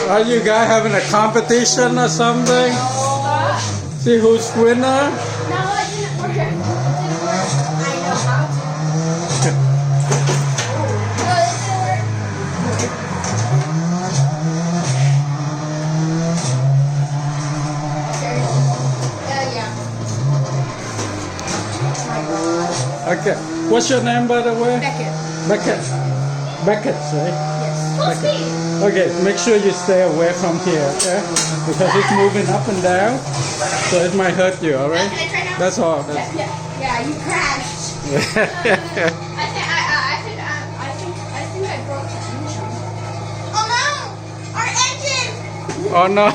Are you guys having a competition or something? See who's winner? No, it didn't work. It didn't work. I know how to. No, it didn't work. Okay. What's your name, by the way? Beckett. Beckett. Beckett, right? Yes. Full speed. Okay, make sure you stay away from here, okay? Because it's moving up and down, so it might hurt you, alright? Can I try now? That's all. Yeah, you crashed. I think I broke the engine. Oh no! Our engine! Oh no!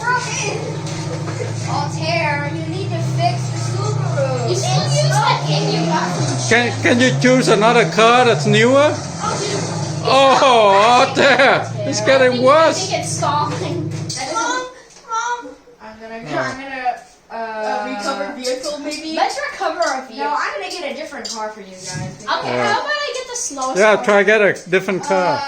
Broken! Oh, Tara, you need to fix the Subaru. You still use that thing you got from Can you choose another car that's newer? Oh, there! It's getting I worse. think it's stalling. Mom! I'm gonna recover vehicle maybe? Let's recover our vehicle. No, I'm gonna get a different car for you guys. Okay, how about I get the slowest Yeah, car? try get a different car.